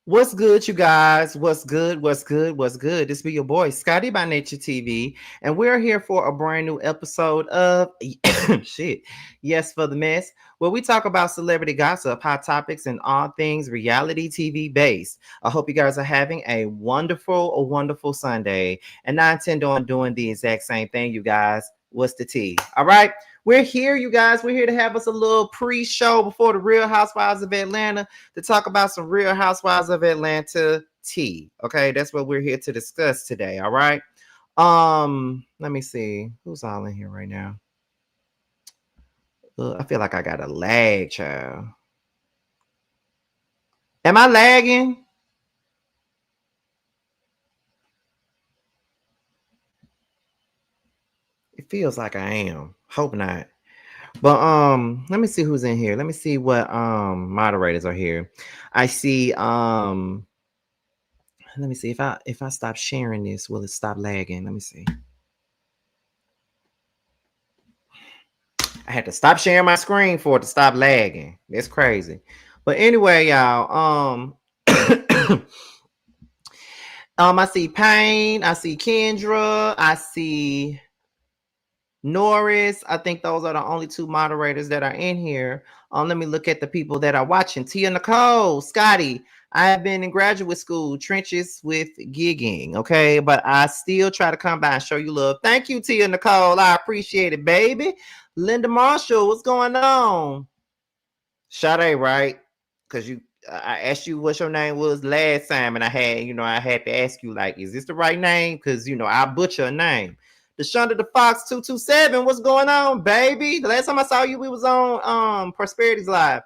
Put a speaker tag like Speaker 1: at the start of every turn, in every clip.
Speaker 1: What's good, you guys? What's good? What's good? What's good? This be your boy, Scotty by Nature TV, and we're here for a brand new episode of shit. Yes, for the mess, where we talk about celebrity gossip, hot topics, and all things reality TV based. I hope you guys are having a wonderful Sunday, and I intend on doing the exact same thing, you guys. What's the tea? All right. We're here, you guys. We're here to have us a little pre-show before the Real Housewives of Atlanta to talk about some Real Housewives of Atlanta tea. Okay, that's what we're here to discuss today. All right. Let me see who's all in here right now. I feel like I got a lag, child. Am I lagging? It feels like I am. Hope not. But let me see who's in here. Let me see what moderators are here. I see let me see if I stop sharing this, will it stop lagging? Let me see. I had to stop sharing my screen for it to stop lagging. That's crazy. But anyway, y'all, I see Payne, I see Kendra, I see Norris. I think those are the only two moderators that are in here. Let me look at the people that are watching. Tia Nicole, Scotty. I have been in graduate school, trenches with gigging, okay? But I still try to come by and show you love. Thank you, Tia Nicole. I appreciate it, baby. Linda Marshall, what's going on? Sade, right? Because I asked you what your name was last time, and I had to ask you, like, is this the right name? Because, I butcher a name. Deshonda the Fox 227, what's going on, baby? The last time I saw you, we was on Prosperity's Live.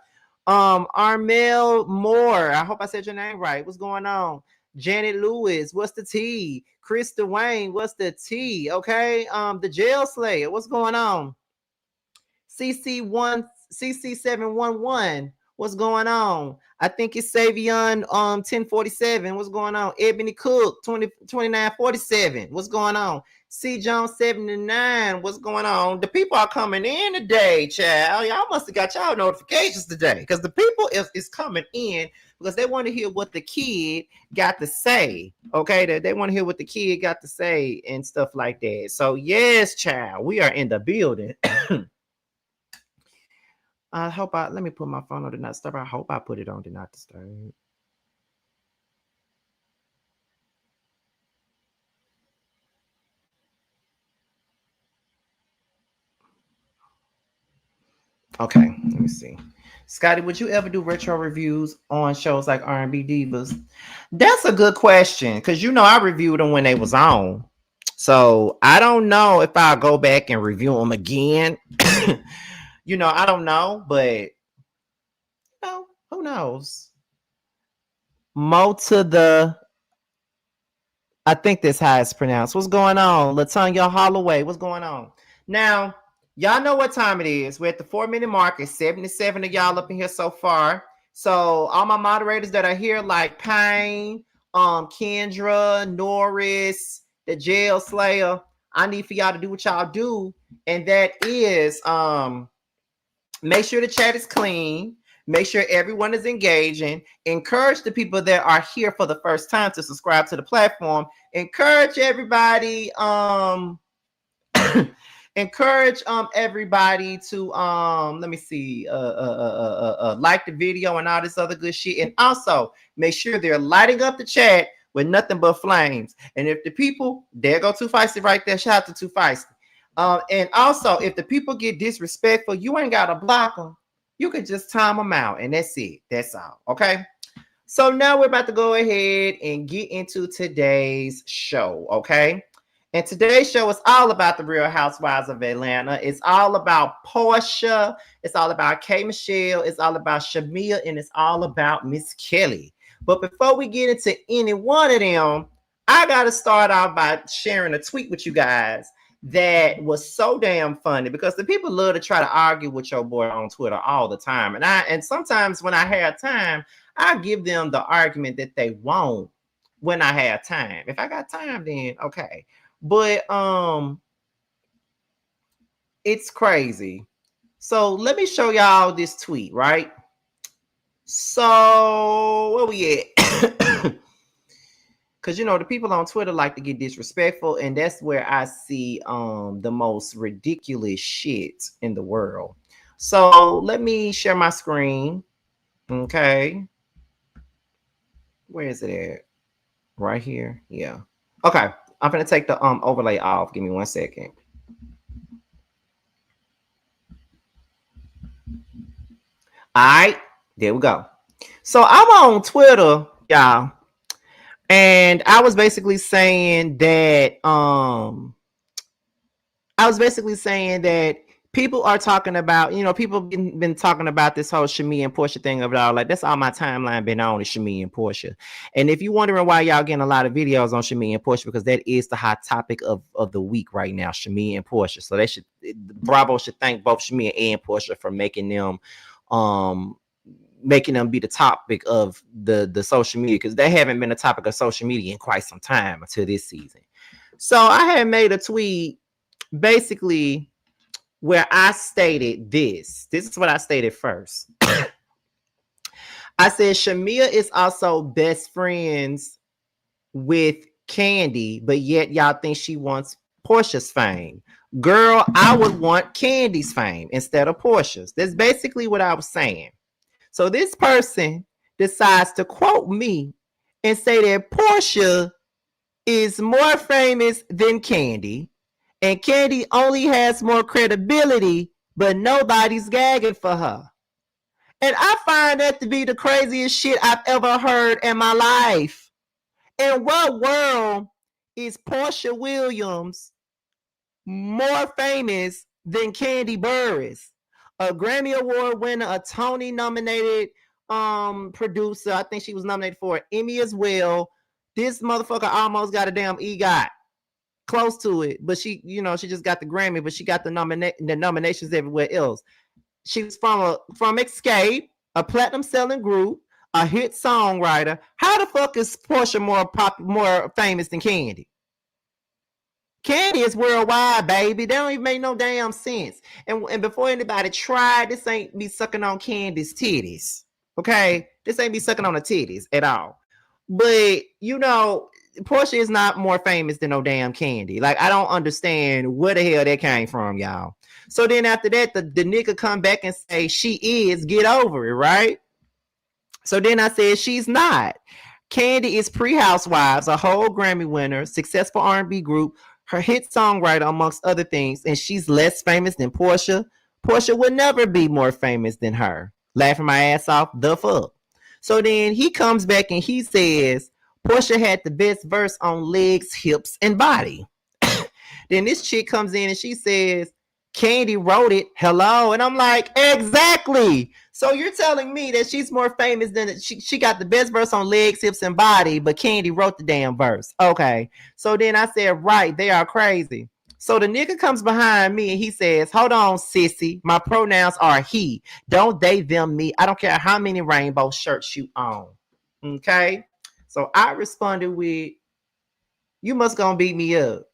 Speaker 1: Armel Moore, I hope I said your name right. What's going on? Janet Lewis, what's the T? Chris Dwayne, what's the T? Okay. The Jail Slayer, what's going on? CC711, what's going on? I think it's Savion 1047. What's going on? Ebony Cook 2947. What's going on? C Jones 79. What's going on? The people are coming in today, child. Y'all must have got y'all notifications today because the people is coming in because they want to hear what the kid got to say. Okay, they want to hear what the kid got to say and stuff like that. So yes, child, we are in the building. Let me put my phone on Do Not Disturb. I hope I put it on Do Not Disturb. Okay, let me see. Scotty, would you ever do retro reviews on shows like R&B Divas? That's a good question because I reviewed them when they was on. So I don't know if I'll go back and review them again. I don't know, but who knows? Mo to the I think that's how it's pronounced. What's going on? Latonya Holloway, what's going on? Now, y'all know what time it is. We're at the 4-minute mark. It's 77 of y'all up in here so far. So all my moderators that are here, like Payne, Kendra, Norris, the Jail Slayer, I need for y'all to do what y'all do. And that is make sure the chat is clean. Make sure everyone is engaging. Encourage the people that are here for the first time to subscribe to the platform. Encourage everybody. Encourage everybody to let me see like the video and all this other good shit. And also make sure they're lighting up the chat with nothing but flames. And if the people, there go Too Feisty right there. Shout out to Too Feisty. And also, if the people get disrespectful, you ain't got to block them. You can just time them out, and that's it. That's all. Okay. So now we're about to go ahead and get into today's show. Okay. And today's show is all about the Real Housewives of Atlanta. It's all about Porsha. It's all about K. Michelle. It's all about Shamea, and it's all about Miss Kelli. But before we get into any one of them, I got to start off by sharing a tweet with you guys that was so damn funny because the people love to try to argue with your boy on Twitter all the time. And sometimes when I have time, I give them the argument that they want when I have time. If I got time, then okay. But it's crazy. So let me show y'all this tweet, right? So where we at? Because you know the people on Twitter like to get disrespectful, and that's where I see the most ridiculous shit in the world. So let me share my screen. Okay. Where is it at? Right here. Yeah. Okay. I'm gonna take the overlay off. Give me 1 second. All right, there we go. So I'm on Twitter, y'all, and I was basically saying that people are talking about, you know, people been talking about this whole Shamea and Porsha thing of it all. Like, that's all my timeline been on is Shamea and Porsha. And if you're wondering why y'all getting a lot of videos on Shamea and Porsha, because that is the hot topic of the week right now, Shamea and Porsha. So they should, Bravo should thank both Shamea and Porsha for making them be the topic of the social media, because they haven't been a topic of social media in quite some time until this season. So I had made a tweet basically where I stated this. This is what I stated first. I said Shamea is also best friends with Kandi, but yet y'all think she wants Porsha's fame. Girl, I would want Kandi's fame instead of Porsha's. That's basically what I was saying. So this person decides to quote me and say that Porsha is more famous than Kandi, and Kandi only has more credibility, but nobody's gagging for her. And I find that to be the craziest shit I've ever heard in my life. In what world is Porsha Williams more famous than Kandi Burruss, a Grammy Award winner, a Tony nominated producer? I think she was nominated for an Emmy as well. This motherfucker almost got a damn EGOT. Close to it, but she, you know, she just got the Grammy, but she got the nominations everywhere else. She was from Escape, a platinum selling group, a hit songwriter. How the fuck is Porsha more famous than Kandi? Kandi is worldwide, baby. They don't even make no damn sense. And before anybody tried, this ain't me sucking on Kandi's titties. Okay? This ain't me sucking on the titties at all. But, you know, Porsha is not more famous than no damn Kandi. Like, I don't understand where the hell that came from, y'all. So then after that, the nigga come back and say she is, get over it, right? So then I said she's not. Kandi is pre-Housewives, a whole Grammy winner, successful R&B group, her hit songwriter, amongst other things, and she's less famous than Porsha. Porsha would never be more famous than her. Laughing my ass off, the fuck. So then he comes back and he says Porsha had the best verse on legs, hips, and body. Then this chick comes in and she says Kandi wrote it. Hello. And I'm like, exactly. So you're telling me that she's more famous than she got the best verse on legs, hips, and body, but Kandi wrote the damn verse. Okay. So then I said, right, they are crazy. So the nigga comes behind me and he says, hold on, sissy. My pronouns are he. Don't they, them, me. I don't care how many rainbow shirts you own. Okay. So I responded with, you must gonna beat me up.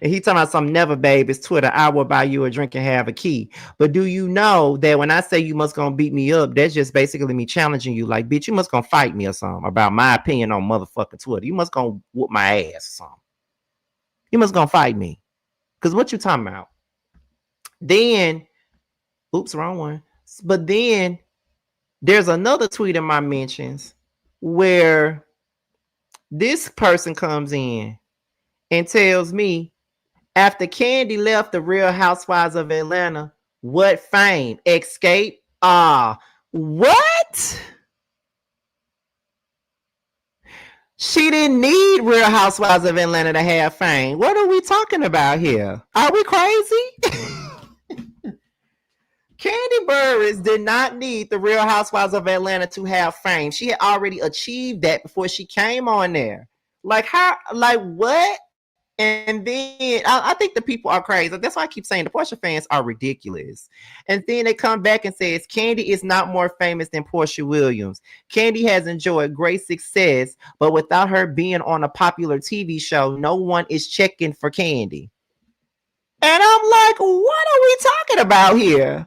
Speaker 1: And he talking about some never, babe. It's Twitter. I will buy you a drink and have a key. But do you know that when I say you must gonna beat me up, that's just basically me challenging you. Like, bitch, you must gonna fight me or something about my opinion on motherfucking Twitter. You must gonna whoop my ass or something. You must gonna fight me. Cause what you talking about? Then, oops, wrong one. But then there's another tweet in my mentions where this person comes in and tells me, after Kandi left the Real Housewives of Atlanta, what fame? Escape? What? She didn't need Real Housewives of Atlanta to have fame. What are we talking about here? Are we crazy? Kandi Burruss did not need the Real Housewives of Atlanta to have fame. She had already achieved that before she came on there. Like, how? Like, what? And then I think the people are crazy. That's why I keep saying the Porsha fans are ridiculous. And then they come back and says Kandi is not more famous than Porsha Williams. Kandi has enjoyed great success, but without her being on a popular TV show, no one is checking for Kandi. And I'm like, what are we talking about here?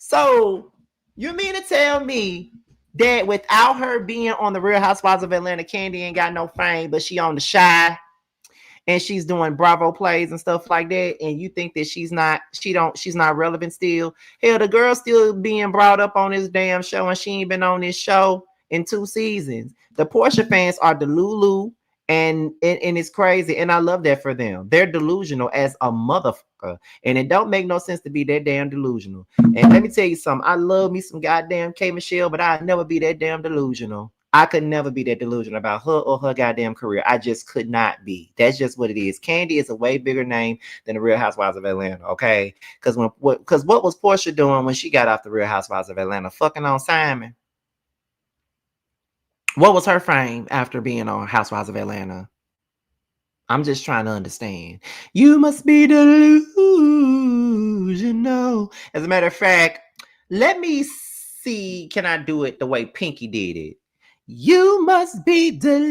Speaker 1: So you mean to tell me that without her being on the Real Housewives of Atlanta, Candy ain't got no fame, but she on the Shy and she's doing Bravo plays and stuff like that, and you think that she's not relevant still? Hell, the girl's still being brought up on this damn show, and she ain't been on this show in 2 seasons. The Porsha fans are delulu, and it's crazy, and I love that for them. They're delusional as a motherfucker, and it don't make no sense to be that damn delusional. And let me tell you something, I love me some goddamn K Michelle, but I'd never be that damn delusional. I could never be that delusional about her or her goddamn career. I just could not be. That's just what it is. Candy is a way bigger name than the Real Housewives of Atlanta, okay? Because what was Porsha doing when she got off the Real Housewives of Atlanta? Fucking on Simon. What was her fame after being on Housewives of Atlanta? I'm just trying to understand. You must be delusional. As a matter of fact, let me see. Can I do it the way Pinky did it? You must be delusional.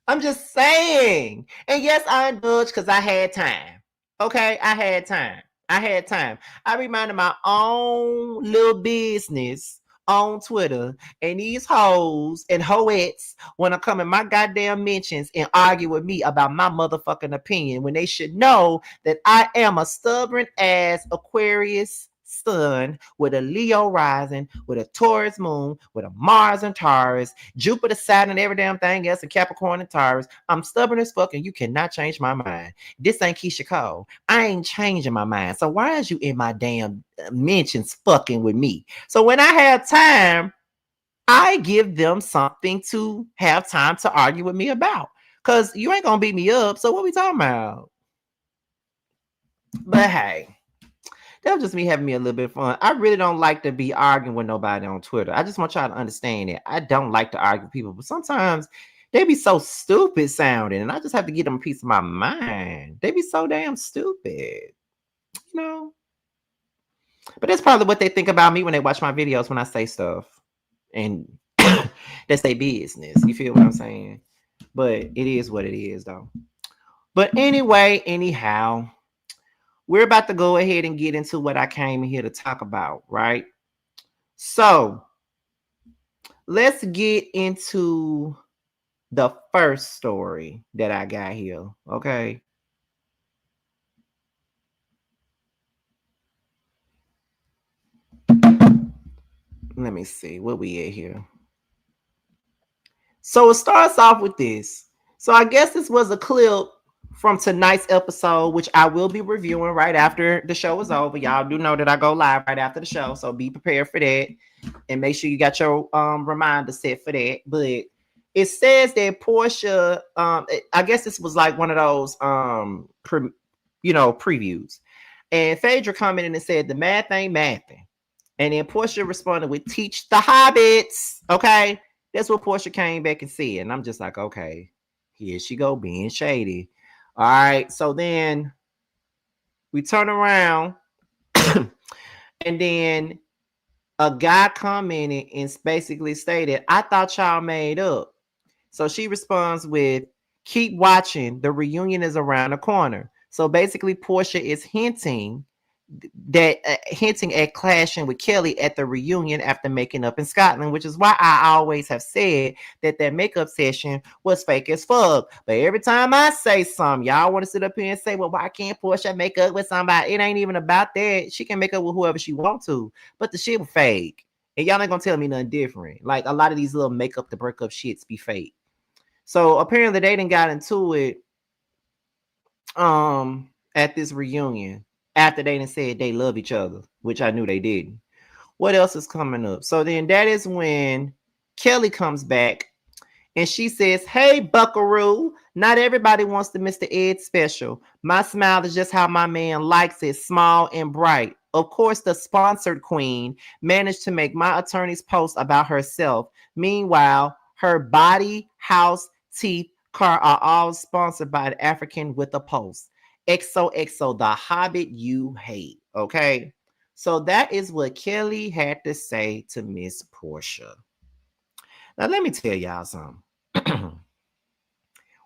Speaker 1: I'm just saying. And yes, I indulged because I had time. Okay, I had time. I reminded my own little business on Twitter, and these hoes and hoettes want to come in my goddamn mentions and argue with me about my motherfucking opinion when they should know that I am a stubborn ass Aquarius sun with a Leo rising, with a Taurus moon, with a Mars and Taurus, Jupiter, Saturn, and every damn thing else, and Capricorn and Taurus. I'm stubborn as fuck, and you cannot change my mind. This ain't Keisha Cole. I ain't changing my mind. So why is you in my damn mentions fucking with me? So when I have time, I give them something to have time to argue with me about. Because you ain't gonna beat me up. So what we talking about? But hey, that was just me having me a little bit of fun. I really don't like to be arguing with nobody on Twitter. I just want y'all to understand it. I don't like to argue with people, but sometimes they be so stupid sounding, and I just have to get them a piece of my mind. They be so damn stupid, you know? But that's probably what they think about me when they watch my videos when I say stuff. And that's their business. You feel what I'm saying? But it is what it is, though. But anyway, anyhow, we're about to go ahead and get into what I came here to talk about, right? So let's get into the first story that I got here, okay? Let me see what we at here. So it starts off with this. So I guess this was a clip from tonight's episode, which I will be reviewing right after the show is over. Y'all do know that I go live right after the show, so be prepared for that, and make sure you got your reminder set for that. But it says that Porsha, I guess this was like one of those previews, and Phaedra commented and said the math ain't mathing, and then Porsha responded with "teach the hobbits." Okay, that's what Porsha came back and said, and I'm just like, okay, here she go being shady. All right, so then we turn around and then a guy commented and basically stated, I thought y'all made up. So she responds with, keep watching, the reunion is around the corner. So basically Porsha is hinting at clashing with Kelli at the reunion after making up in Scotland, which is why I always have said that makeup session was fake as fuck. But every time I say something, y'all want to sit up here and say, well, why can't Porsha make up with somebody? It ain't even about that. She can make up with whoever she wants to, but the shit was fake. And y'all ain't gonna tell me nothing different. Like a lot of these little makeup to break up shits be fake. So apparently they didn't got into it at this reunion after they done said they love each other, which I knew they didn't. What else is coming up? So then that is when Kelli comes back and she says, hey, buckaroo, not everybody wants the Mr. Ed special. My smile is just how my man likes it, small and bright. Of course, the sponsored queen managed to make my attorney's post about herself. Meanwhile, her body, house, teeth, car are all sponsored by an African with a post. XOXO, the hobbit you hate. Okay. So that is what Kelli had to say to Miss Porsha. Now, let me tell y'all something.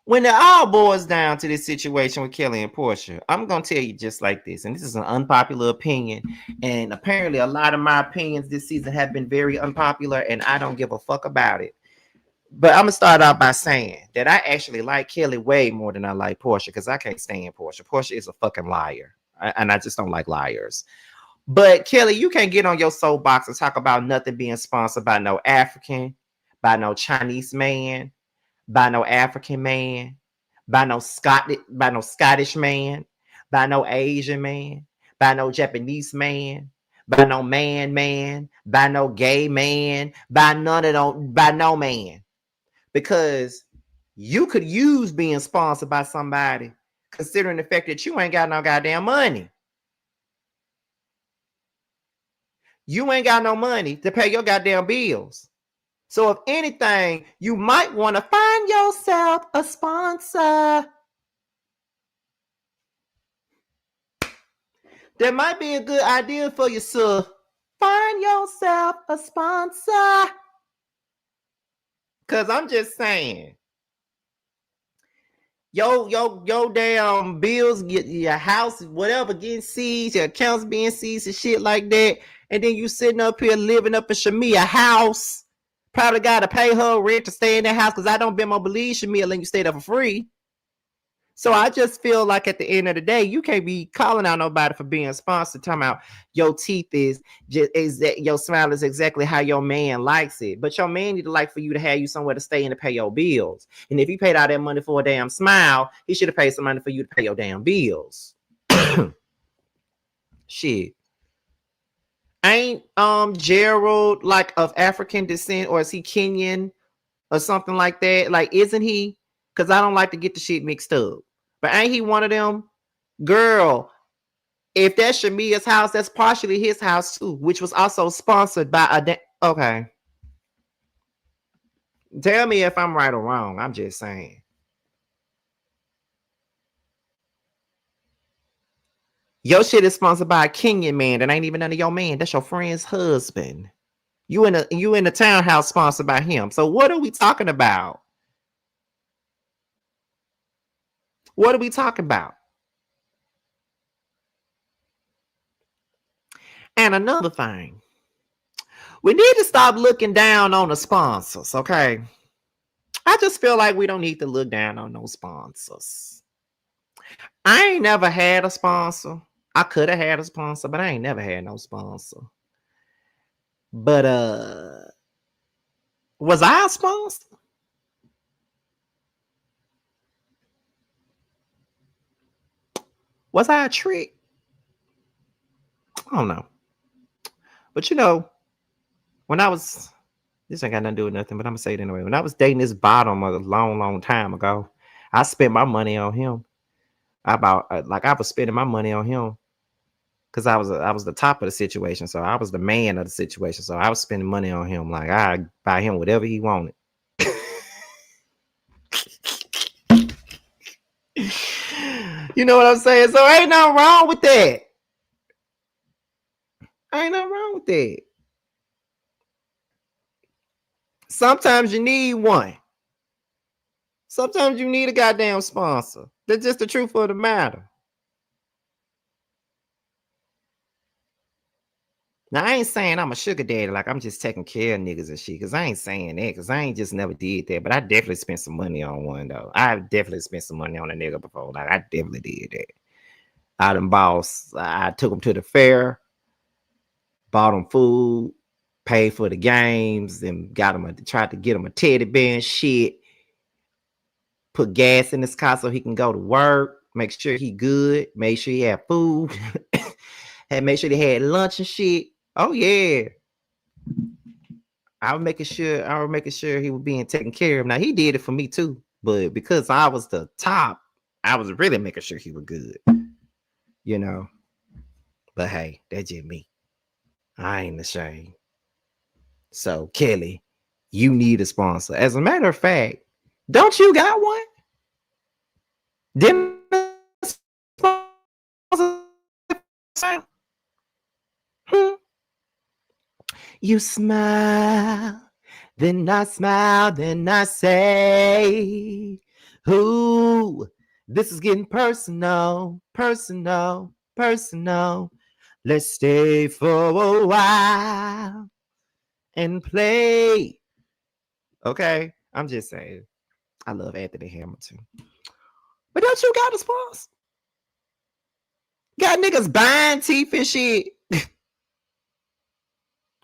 Speaker 1: when it all boils down to this situation with Kelli and Porsha, I'm gonna tell you just like this, and this is an unpopular opinion, and apparently a lot of my opinions this season have been very unpopular, and I don't give a fuck about it. But I'm gonna start out by saying that I actually like Kelli way more than I like Porsha, because I can't stand Porsha. Porsha is a fucking liar, and I just don't like liars. But Kelli, you can't get on your soapbox and talk about nothing being sponsored by no African, by no Chinese man, by no African man, by no Scottish man, by no Asian man, by no Japanese man, by no man, by no gay man, by none of them, by no man. Because you could use being sponsored by somebody, considering the fact that you ain't got no goddamn money. You ain't got no money to pay your goddamn bills. So if anything, you might want to find yourself a sponsor. That might be a good idea for you, sir. Find yourself a sponsor. Cause I'm just saying, yo damn bills, get your house, whatever, getting seized, your accounts being seized and shit like that. And then you sitting up here living up in Shamea house. Probably got to pay her rent to stay in that house, because I don't been more believe Shamea letting you stay there for free. So I just feel like at the end of the day, you can't be calling out nobody for being sponsored, talking about your teeth is that your smile is exactly how your man likes it. But your man need to like for you to have you somewhere to stay and to pay your bills. And if he paid all that money for a damn smile, he should have paid some money for you to pay your damn bills. Shit. Ain't Gerald like of African descent, or is he Kenyan or something like that? Like, isn't he? Because I don't like to get the shit mixed up. But ain't he one of them? Girl, if that's Shamea's house, that's partially his house too, which was also sponsored by a okay. Tell me if I'm right or wrong. I'm just saying. Your shit is sponsored by a Kenyan man that ain't even none of your man. That's your friend's husband. You in a townhouse sponsored by him. So what are we talking about? What are we talking about? And another thing, we need to stop looking down on the sponsors, okay? I just feel like we don't need to look down on those sponsors. I ain't never had a sponsor. I could have had a sponsor, but I ain't never had no sponsor. But was I a sponsor? Was I a trick? I don't know. But you know, when I was, this ain't got nothing to do with nothing, but I'm gonna say it anyway. When I was dating this bottom a long time ago, I spent my money on him. I was spending my money on him because I was the top of the situation, so I was the man of the situation. So I was spending money on him. Like, I buy him whatever he wanted. You know what I'm saying? So ain't nothing wrong with that. Ain't nothing wrong with that. Sometimes you need one. Sometimes you need a goddamn sponsor. That's just the truth of the matter. Now, I ain't saying I'm a sugar daddy, like I'm just taking care of niggas and shit, because I ain't saying that, because I ain't just never did that. But I definitely spent some money on one, though. I definitely spent some money on a nigga before. Like, I definitely did that. I took him to the fair, bought him food, paid for the games, and tried to get him a teddy bear and shit. Put gas in his car so he can go to work, make sure he good, make sure he had food, and make sure they had lunch and shit. Oh yeah. I was making sure he was being taken care of. Now he did it for me too, but because I was the top, I was really making sure he was good. You know. But hey, that's just me. I ain't ashamed. So Kelli, you need a sponsor. As a matter of fact, don't you got one? Didn't you smile, then I smile, then I say, Ooh, this is getting personal. Let's stay for a while and play. Okay, I'm just saying. I love Anthony Hamilton. But don't you got a sponsor? Got niggas buying teeth and shit,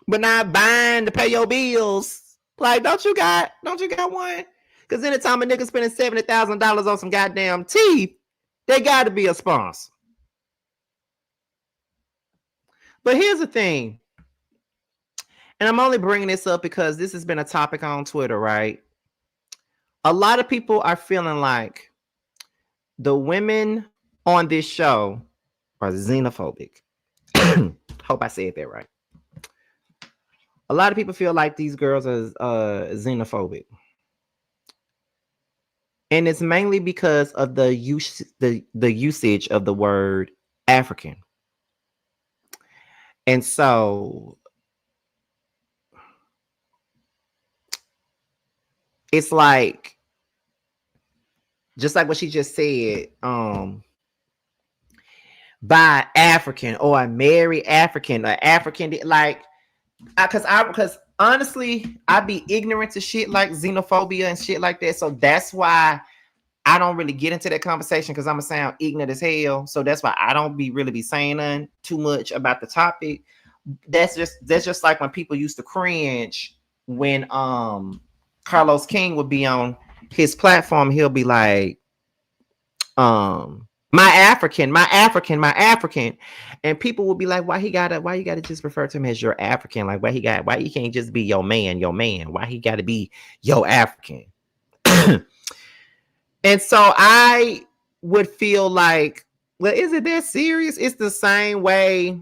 Speaker 1: but not buying to pay your bills. Like, don't you got one? Because anytime a nigga spending $70,000 on some goddamn teeth, they got to be a sponsor. But here's the thing, and I'm only bringing this up because this has been a topic on Twitter, right? A lot of people are feeling like the women on this show are xenophobic. Hope I said that right. A lot of people feel like these girls are xenophobic. And it's mainly because of the usage of the word African. And so it's like, just like what she just said, by African or marry African or African, like, because honestly, I'd be ignorant to shit like xenophobia and shit like that. So that's why I don't really get into that conversation, because I'm gonna sound ignorant as hell. So that's why I don't really be saying nothing too much about the topic. That's just like when people used to cringe when Carlos King would be on his platform. He'll be like, my African, and people will be like, why you gotta just refer to him as your African? Like, why he can't just be your man? Why he gotta be your African? And so I would feel like, well, is it that serious? It's the same way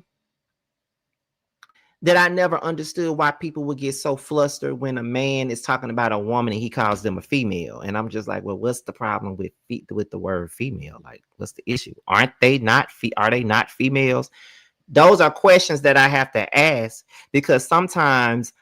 Speaker 1: that I never understood why people would get so flustered when a man is talking about a woman and he calls them a female. And I'm just like, well, what's the problem with the word female? Like, what's the issue? Are they not females? Those are questions that I have to ask, because sometimes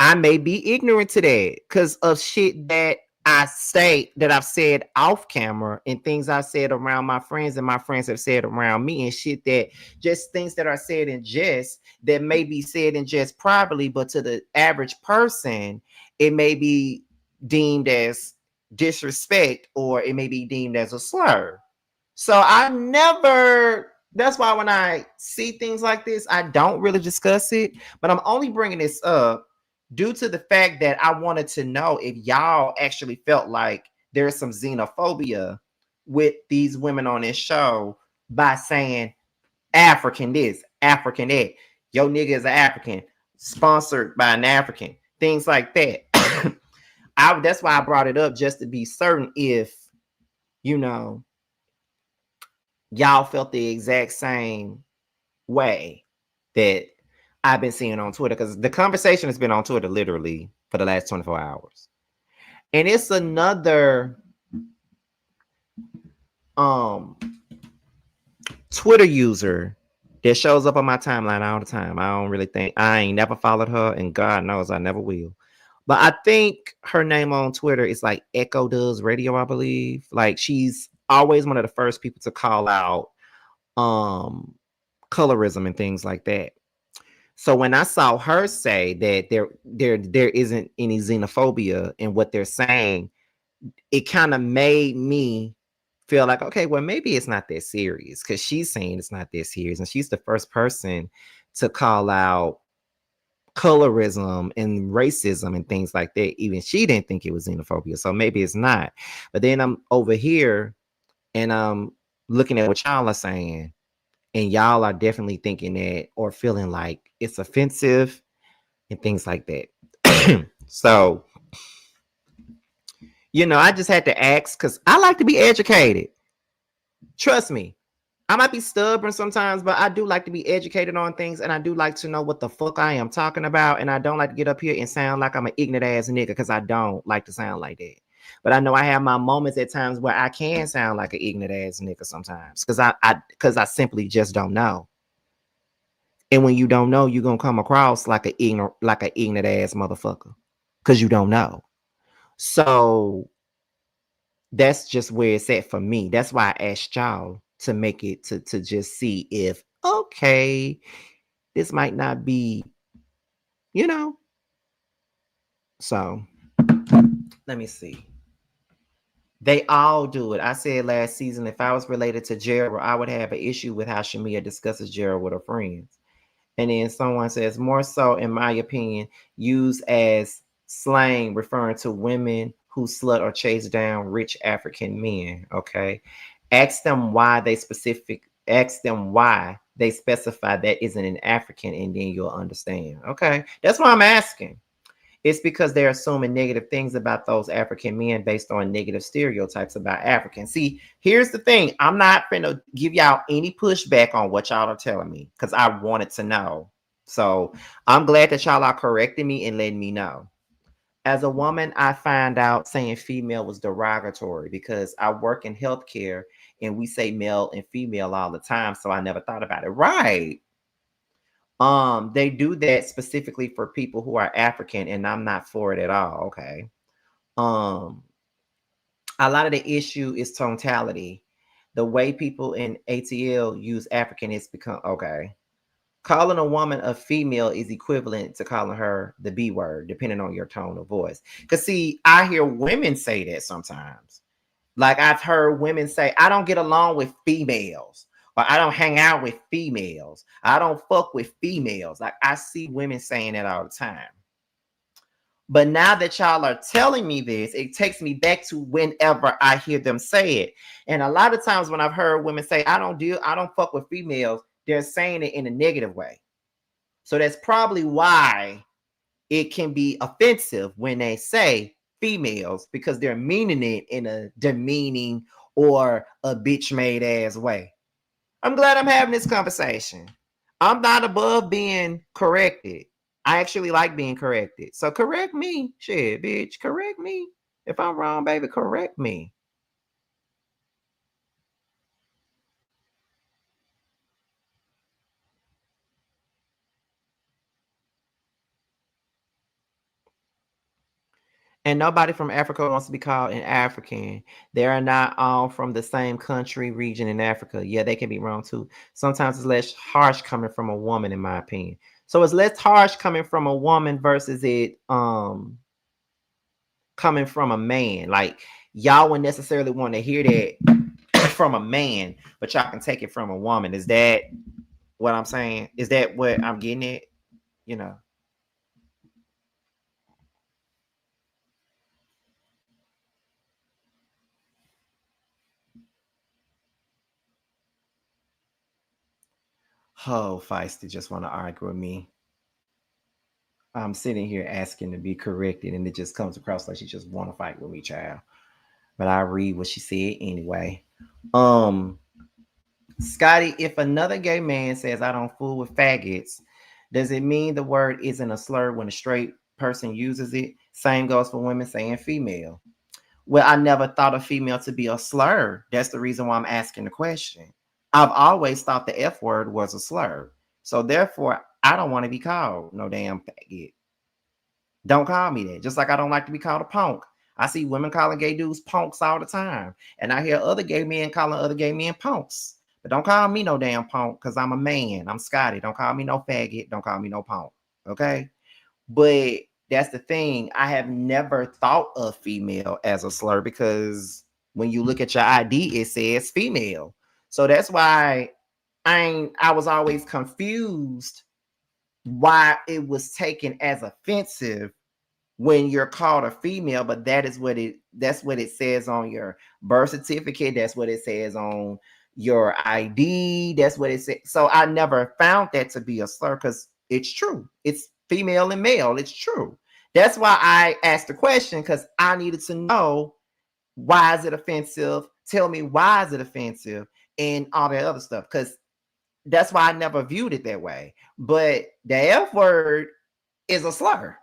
Speaker 1: I may be ignorant to that because of shit that I say, that I've said off camera, and things I've said around my friends and my friends have said around me, and shit that just things that are said in jest that may be said in jest privately, but to the average person, it may be deemed as disrespect, or it may be deemed as a slur. So that's why when I see things like this, I don't really discuss it, but I'm only bringing this up due to the fact that I wanted to know if y'all actually felt like there's some xenophobia with these women on this show by saying African this, African that, yo nigga is an African, sponsored by an African, things like that. That's why I brought it up, just to be certain if, y'all felt the exact same way that I've been seeing on Twitter, because the conversation has been on Twitter literally for the last 24 hours. And it's another Twitter user that shows up on my timeline all the time. I ain't never followed her, and God knows I never will. But I think her name on Twitter is like Echo Does Radio, I believe. Like, she's always one of the first people to call out colorism and things like that. So when I saw her say that there isn't any xenophobia in what they're saying, it kind of made me feel like, okay, well, maybe it's not that serious, because she's saying it's not that serious, and she's the first person to call out colorism and racism and things like that. Even she didn't think it was xenophobia, so maybe it's not. But then I'm over here and I'm looking at what y'all are saying, and y'all are definitely thinking that, or feeling like it's offensive and things like that. So, I just had to ask, because I like to be educated. Trust me, I might be stubborn sometimes, but I do like to be educated on things, and I do like to know what the fuck I am talking about, and I don't like to get up here and sound like I'm an ignorant ass nigga, because I don't like to sound like that. But I know I have my moments at times where I can sound like an ignorant ass nigga sometimes, because I simply just don't know. And when you don't know, you're gonna come across like an ignorant ass motherfucker, because you don't know. So That's just where it's at for me. That's why I asked y'all to make it to just see if, okay, this might not be, you know. So let me see. They all do it. I said last season, if I was related to Gerald, I would have an issue with how Shamea discusses Gerald with her friends. And then someone says, more so, in my opinion, used as slang referring to women who slut or chase down rich African men. Okay. Ask them why they specify that isn't an African, and then you'll understand. Okay. That's what I'm asking. It's because they're assuming negative things about those African men based on negative stereotypes about Africans. See, here's the thing. I'm not going to give y'all any pushback on what y'all are telling me because I wanted to know. So I'm glad that y'all are correcting me and letting me know. As a woman, I find out saying female was derogatory because I work in healthcare and we say male and female all the time. So I never thought about it. Right. They do that specifically for people who are African, and I'm not for it at all. Okay. Um, a lot of the issue is tonality. The way people in ATL use African has become okay. Calling a woman a female is equivalent to calling her the B word, depending on your tone of voice. Because see, I hear women say that sometimes. Like I've heard women say, I don't get along with females, or I don't hang out with females. I don't fuck with females. Like I see women saying that all the time. But now that y'all are telling me this, it takes me back to whenever I hear them say it. And a lot of times when I've heard women say, I don't fuck with females, they're saying it in a negative way. So that's probably why it can be offensive when they say females, because they're meaning it in a demeaning or a bitch made ass way. I'm glad I'm having this conversation. I'm not above being corrected. I actually like being corrected. So correct me. Shit, bitch. Correct me. If I'm wrong, baby, correct me. And nobody from Africa wants to be called an African. They are not all from the same country, region in Africa. Yeah, they can be wrong too. Sometimes it's less harsh coming from a woman, in my opinion. So it's less harsh coming from a woman versus it coming from a man. Like y'all wouldn't necessarily want to hear that from a man, but y'all can take it from a woman. Is that what I'm saying? Is that what I'm getting at? You know. Oh, Feisty just want to argue with me. I'm sitting here asking to be corrected, and it just comes across like she just want to fight with me, child. But I read what she said anyway. Um, Scotty, if another gay man says I don't fool with faggots, does it mean the word isn't a slur when a straight person uses it? Same goes for women saying female. Well, I never thought of female to be a slur. That's the reason why I'm asking the question. I've always thought the F word was a slur. So therefore, I don't want to be called no damn faggot. Don't call me that. Just like I don't like to be called a punk. I see women calling gay dudes punks all the time. And I hear other gay men calling other gay men punks. But don't call me no damn punk because I'm a man. I'm Scotty. Don't call me no faggot. Don't call me no punk. Okay? But that's the thing. I have never thought of female as a slur because when you look at your ID, it says female. So that's why I was always confused why it was taken as offensive when you're called a female, but that's what it says on your birth certificate, that's what it says on your ID, that's what it says. So I never found that to be a slur because it's true. It's female and male. It's true. That's why I asked the question, because I needed to know, why is it offensive? Tell me, why is it offensive? And all that other stuff. Because that's why I never viewed it that way. But the F word is a slur.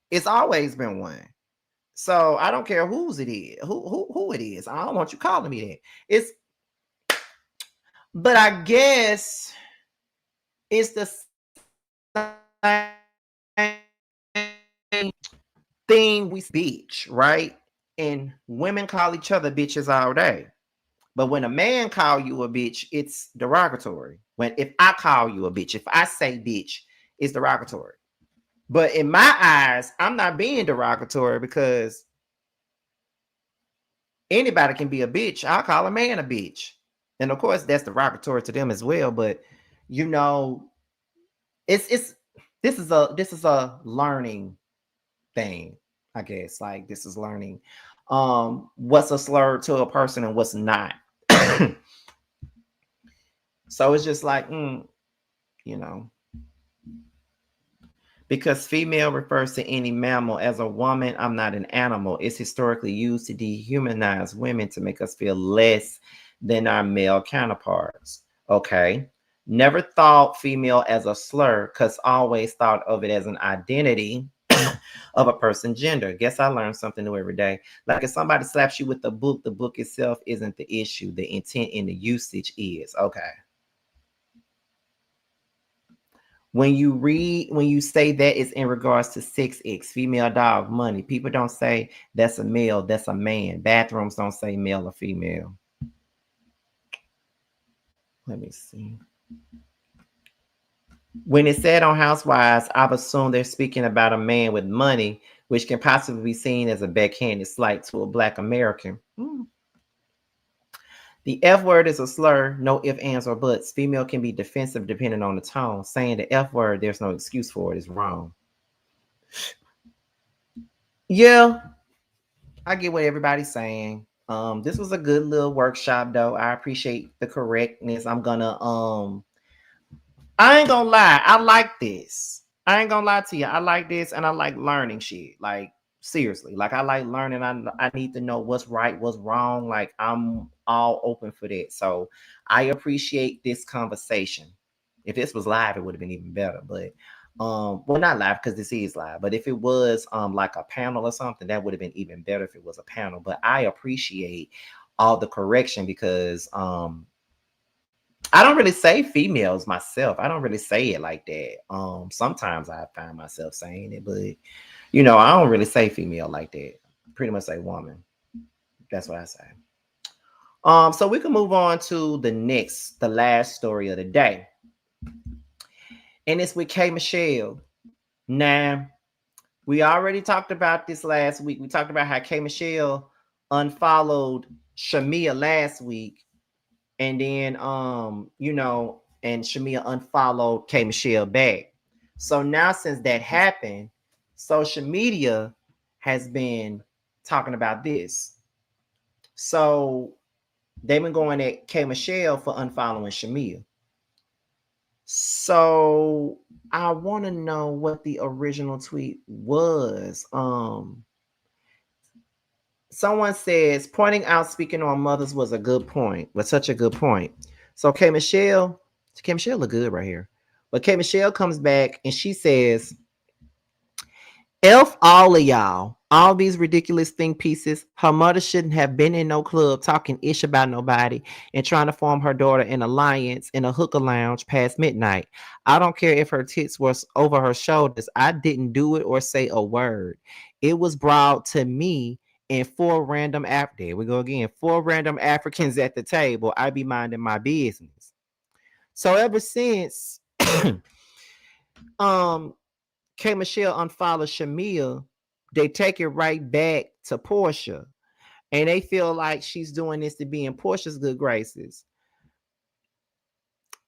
Speaker 1: It's always been one. So I don't care whose it is, who it is. I don't want you calling me that. It's, but I guess it's the same thing we bitch, right? And women call each other bitches all day. But when a man call you a bitch, it's derogatory. When if I call you a bitch, if I say bitch, it's derogatory. But in my eyes, I'm not being derogatory because anybody can be a bitch. I'll call a man a bitch. And of course, that's derogatory to them as well. But you know, it's this is a learning thing, I guess. Like this is learning what's a slur to a person and what's not. So it's just like, you know, because female refers to any mammal. As a woman, I'm not an animal. It's historically used to dehumanize women to make us feel less than our male counterparts. Okay. Never thought female as a slur, because always thought of it as an identity of a person's gender. Guess I learned something new every day. Like if somebody slaps you with the book itself isn't the issue. The intent in the usage is. Okay. When you say that it's in regards to 6X, female, dog, money, people don't say that's a male, that's a man. Bathrooms don't say male or female. Let me see. When it's said on Housewives, I've assumed they're speaking about a man with money, which can possibly be seen as a backhanded slight to a Black American. The F word is a slur, no ifs, ands, or buts. Female can be defensive depending on the tone. Saying the F word, there's no excuse for it, is wrong. Yeah, I get what everybody's saying. This was a good little workshop though. I appreciate the correctness. I ain't gonna lie, I like this. I ain't gonna lie to you. I like this and I like learning shit. Like seriously. Like I like learning. I need to know what's right, what's wrong. Like I'm all open for that. So I appreciate this conversation. If this was live, it would have been even better. But well, not live because this is live, but if it was like a panel or something, that would have been even better if it was a panel. But I appreciate all the correction because I don't really say females myself. I don't really say it like that. Sometimes I find myself saying it, but you know, I don't really say female like that. Pretty much say woman. That's what I say. So we can move on to the last story of the day. And it's with K Michelle. Now, we already talked about this last week. We talked about how K Michelle unfollowed Shamea last week. And then you know, and Shamea unfollowed K Michelle back. So now since that happened, social media has been talking about this. So they've been going at K Michelle for unfollowing Shamea. So I want to know what the original tweet was. Someone says pointing out speaking on mothers was a good point, was such a good point. So K Michelle look good right here. But K Michelle comes back and she says, F all of y'all, all these ridiculous think pieces. Her mother shouldn't have been in no club talking ish about nobody and trying to form her daughter an alliance in a hookah lounge past midnight. I don't care if her tits was over her shoulders. I didn't do it or say a word. It was brought to me and four random there we go again. Four random Africans at the table. I be minding my business. So ever since K Michelle unfollowed Shamea, they take it right back to Porsha. And they feel like she's doing this to be in Porsha's good graces.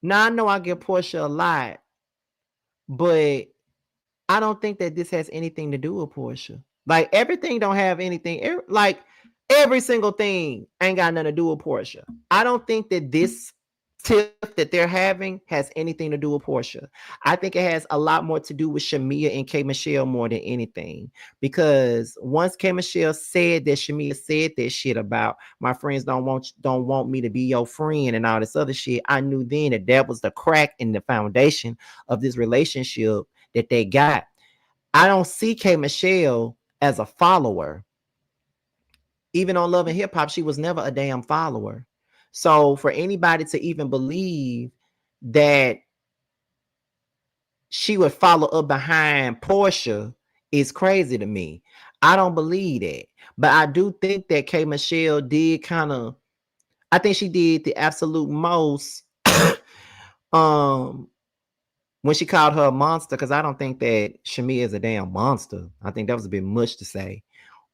Speaker 1: Now I know I give Porsha a lot, but I don't think that this has anything to do with Porsha. Like everything don't have anything. Like every single thing ain't got nothing to do with Porsha. I don't think that this tiff that they're having has anything to do with Porsha. I think it has a lot more to do with Shamea and K Michelle more than anything. Because once K Michelle said that Shamea said that shit about my friends don't want me to be your friend and all this other shit, I knew then that that was the crack in the foundation of this relationship that they got. I don't see K Michelle as a follower. Even on Love and Hip Hop, she was never a damn follower. So for anybody to even believe that she would follow up behind Porsha is crazy to me. I don't believe that. But I do think that K Michelle did I think she did the absolute most um when she called her a monster, because I don't think that Shamea is a damn monster. I think that was a bit much to say.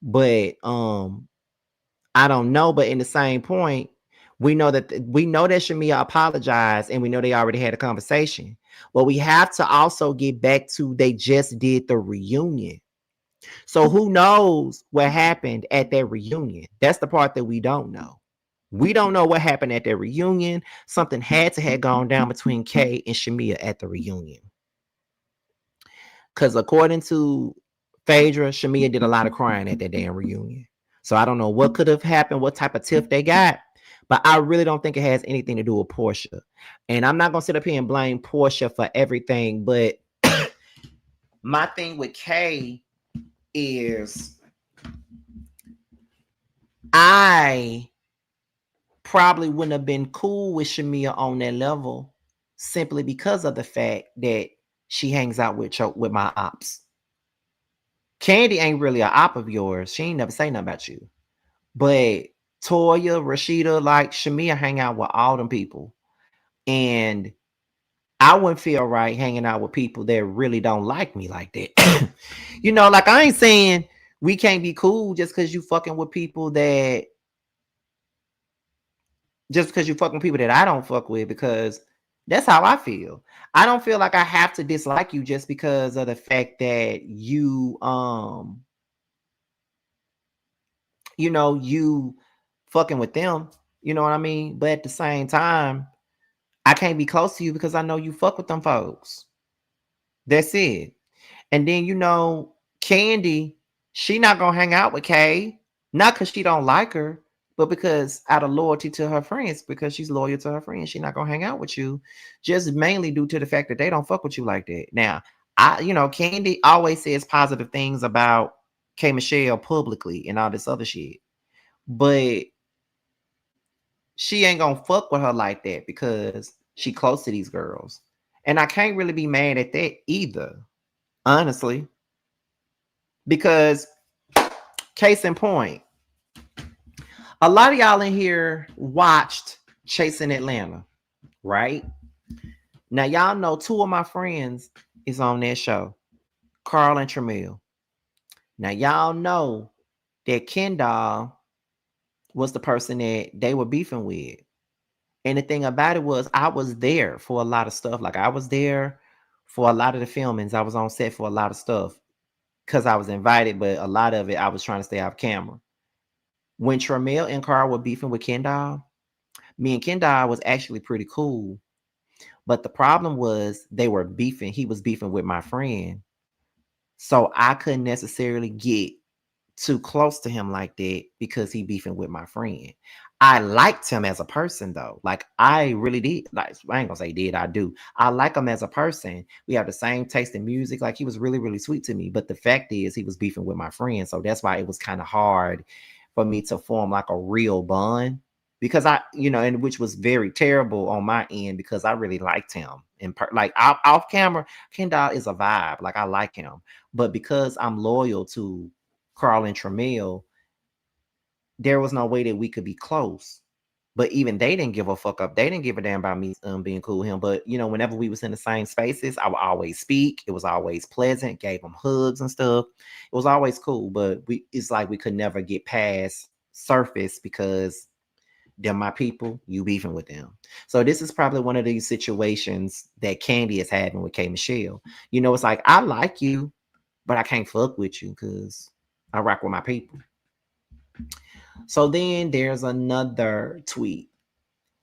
Speaker 1: But I don't know. But in the same point, we know that Shamea apologized, and we know they already had a conversation. But we have to also get back to, they just did the reunion. So who knows what happened at that reunion? That's the part that we don't know. We don't know what happened at their reunion. Something had to have gone down between Kay and Shamea at the reunion. Because according to Phaedra, Shamea did a lot of crying at that damn reunion. So I don't know what could have happened, what type of tiff they got. But I really don't think it has anything to do with Porsha. And I'm not going to sit up here and blame Porsha for everything. But my thing with Kay is, I probably wouldn't have been cool with Shamea on that level simply because of the fact that she hangs out with my ops. Candy ain't really an op of yours. She ain't never say nothing about you. But Toya, Rashida, like Shamea hang out with all them people. And I wouldn't feel right hanging out with people that really don't like me like that. You know, like, I ain't saying we can't be cool just because you fucking with people that I don't fuck with, because that's how I feel. I don't feel like I have to dislike you just because of the fact that you you fucking with them. You know what I mean? But at the same time, I can't be close to you because I know you fuck with them folks. That's it. And then, Candy, she not gonna hang out with Kay, not because she don't like her, but because out of loyalty to her friends, because she's loyal to her friends. She not gonna hang out with you, just mainly due to the fact that they don't fuck with you like that. Now, Candy always says positive things about K Michelle publicly and all this other shit, but she ain't gonna fuck with her like that because she close to these girls. And I can't really be mad at that either, honestly. Because, case in point, a lot of y'all in here watched Chasing Atlanta, right? Now, y'all know two of my friends is on that show, Carl and Tramiel. Now, y'all know that Kendall was the person that they were beefing with. And the thing about it was, I was there for a lot of stuff. Like, I was there for a lot of the filmings. I was on set for a lot of stuff because I was invited, but a lot of it, I was trying to stay off camera. When Tramiel and Carl were beefing with Kendall, me and Kendall was actually pretty cool. But the problem was, they were beefing. He was beefing with my friend. So I couldn't necessarily get too close to him like that because he beefing with my friend. I liked him as a person, though. Like, I really did. Like, I ain't gonna say did, I do. I like him as a person. We have the same taste in music. Like, he was really, really sweet to me. But the fact is, he was beefing with my friend. So that's why it was kind of hard for me to form like a real bond, because and which was very terrible on my end because I really liked him. And like, off camera, Kendall is a vibe. Like, I like him. But because I'm loyal to Carl and Tramiel, there was no way that we could be close. But even they didn't give a fuck up. They didn't give a damn about me being cool with him. But whenever we was in the same spaces, I would always speak. It was always pleasant. Gave them hugs and stuff. It was always cool. But it's like we could never get past surface because they're my people. You beefing with them. So this is probably one of these situations that Candy is having with K Michelle. It's like, I like you, but I can't fuck with you because I rock with my people. So then there's another tweet.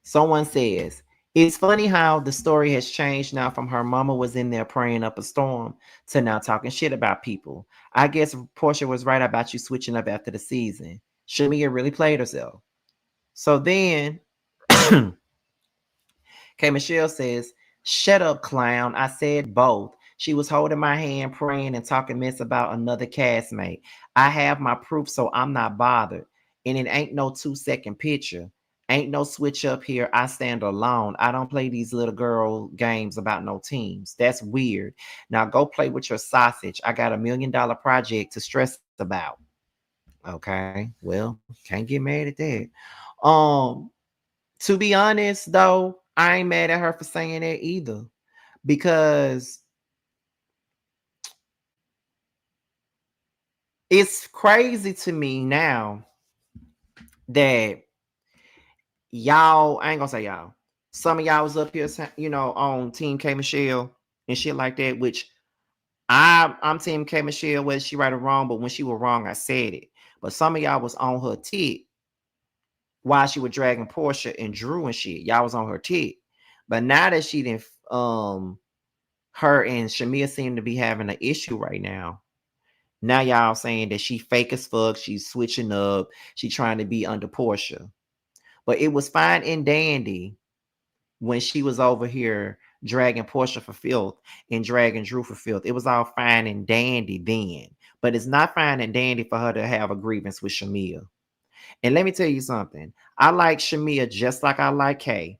Speaker 1: Someone says, it's funny how the story has changed now from her mama was in there praying up a storm to now talking shit about people. I guess Porsha was right about you switching up after the season. Shamea really played herself. So then K Michelle says, shut up, clown. I said both. She was holding my hand, praying and talking mess about another castmate. I have my proof, so I'm not bothered. And it ain't no 2-second picture. Ain't no switch up here. I stand alone. I don't play these little girl games about no teams. That's weird. Now go play with your sausage. I got $1 million project to stress about. Okay, well, can't get mad at that. Um, to be honest, though, I ain't mad at her for saying that either, because it's crazy to me now that y'all, I ain't gonna say y'all, some of y'all was up here, on Team K Michelle and shit like that, which I'm Team K Michelle, whether she right or wrong, but when she was wrong, I said it. But some of y'all was on her tit while she was dragging Porsha and Drew and shit. Y'all was on her tit. But now that she didn't, her and Shamea seem to be having an issue right now. Now y'all saying that she fake as fuck, she's switching up, she trying to be under Porsha. But it was fine and dandy when she was over here dragging Porsha for filth and dragging Drew for filth. It was all fine and dandy then. But it's not fine and dandy for her to have a grievance with Shamea. And let me tell you something. I like Shamea just like I like Kay.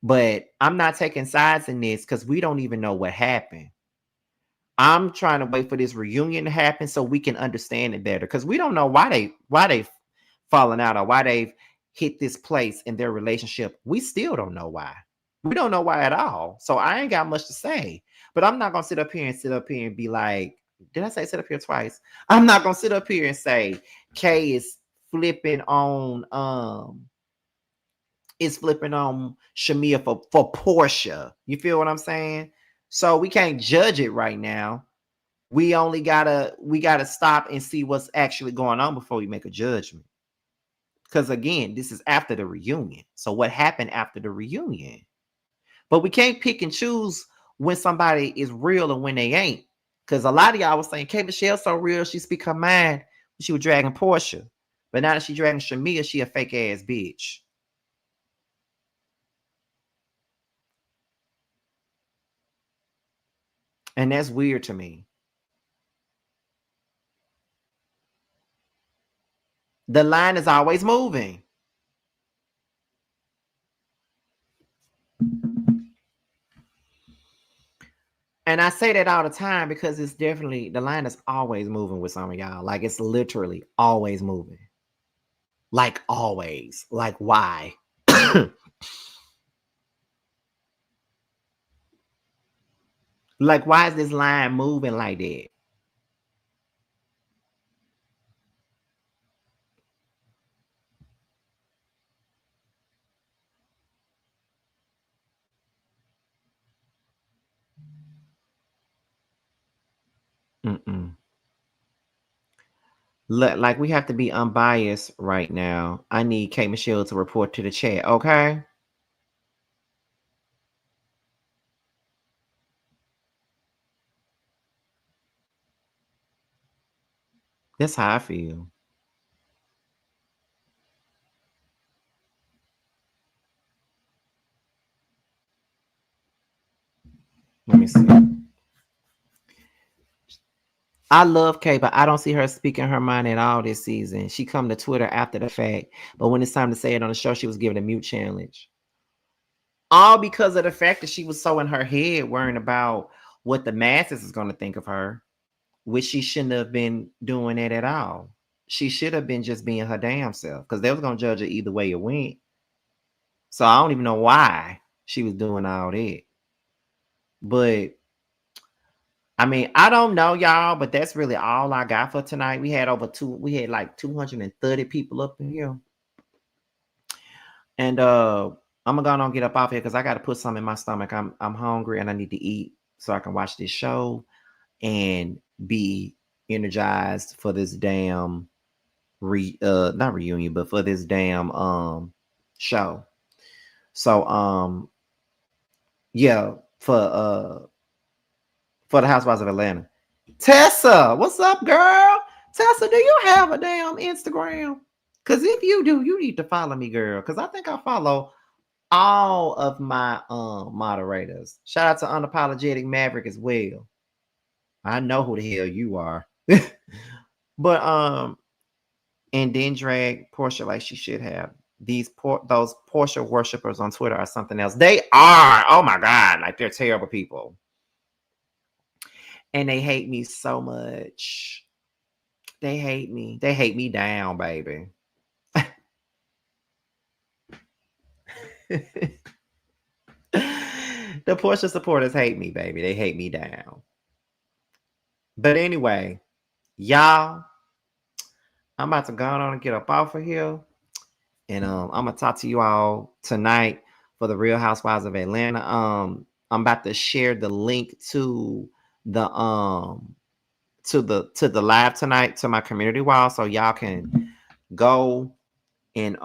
Speaker 1: But I'm not taking sides in this because we don't even know what happened. I'm trying to wait for this reunion to happen so we can understand it better. Because we don't know why they've fallen out or why they've hit this place in their relationship. We still don't know why. We don't know why at all. So I ain't got much to say. But I'm not gonna sit up here and be like, did I say sit up here twice? I'm not gonna sit up here and say Kay flipping on Shamea for Porsha. You feel what I'm saying? So we can't judge it right now. We gotta stop and see what's actually going on before we make a judgment. Because again, this is after the reunion. So what happened after the reunion? But we can't pick and choose when somebody is real and when they ain't. Because a lot of y'all was saying, K Michelle's so real, she speak her mind when she was dragging Porsha. But now that she dragging Shamea, she a fake ass bitch. And that's weird to me. The line is always moving. And I say that all the time because it's definitely, the line is always moving with some of y'all. Like it's literally always moving. Like always. Like why? Like why is this line moving like that? Mm-mm. Like we have to be unbiased right now. I need K Michelle to report to the chat, okay? That's how I feel. Let me see. I love Kay, but I don't see her speaking her mind at all this season. She come to Twitter after the fact, but when it's time to say it on the show, she was given a mute challenge. All because of the fact that she was so in her head worrying about what the masses is going to think of her, which she shouldn't have been doing it at all. She should have been just being her damn self because they was going to judge her either way it went. So I don't even know why she was doing all that. But I mean, I don't know, y'all, but that's really all I got for tonight. We had like 230 people up in here. And I'm gonna get up off here because I gotta put something in my stomach. I'm hungry and I need to eat so I can watch this show and be energized for this damn not reunion, but for this damn show. So yeah, for the Housewives of Atlanta. Tessa, what's up, girl? Tessa, do you have a damn Instagram? Because if you do, you need to follow me, girl. Because I think I follow all of my moderators. Shout out to Unapologetic Maverick as well. I know who the hell you are. But and then drag Porsha like she should have. Those Porsha worshipers on Twitter are something else. They are. Oh my God. Like they're terrible people. And they hate me so much. They hate me. They hate me down, baby. The Porsha supporters hate me, baby. They hate me down. But anyway, y'all, I'm about to go on and get up off of here. And I'm gonna talk to you all tonight for the Real Housewives of Atlanta. I'm about to share the link to the live tonight to my community wall, so y'all can go and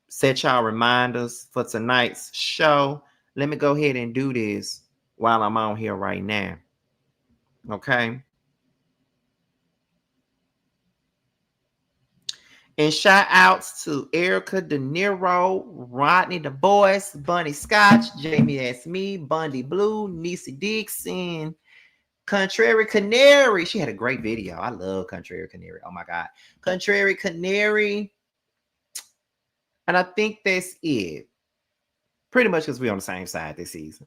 Speaker 1: set y'all reminders for tonight's show. Let me go ahead and do this while I'm on here right now. Okay. And shout outs to Erica De Niro, Rodney the Boys, Bunny Scotch, Jamie That's Me, Bundy Blue, Niecy Dixon, Contrary Canary. She had a great video. I love Contrary Canary. Oh my God. Contrary Canary. And I think that's it. Pretty much because we're on the same side this season.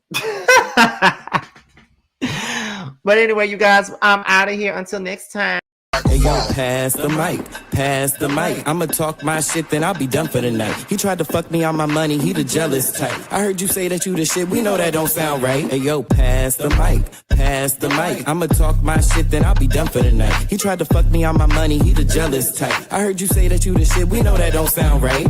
Speaker 1: But anyway, you guys, I'm out of here until next time.
Speaker 2: Hey yo, pass the mic, pass the mic. I'ma talk my shit, then I'll be done for the night. He tried to fuck me on my money, he the jealous type. I heard you say that you the shit, we know that don't sound right. Hey yo, pass the mic, pass the mic. I'ma talk my shit, then I'll be done for the night. He tried to fuck me on my money, he the jealous type. I heard you say that you the shit, we know that don't sound right.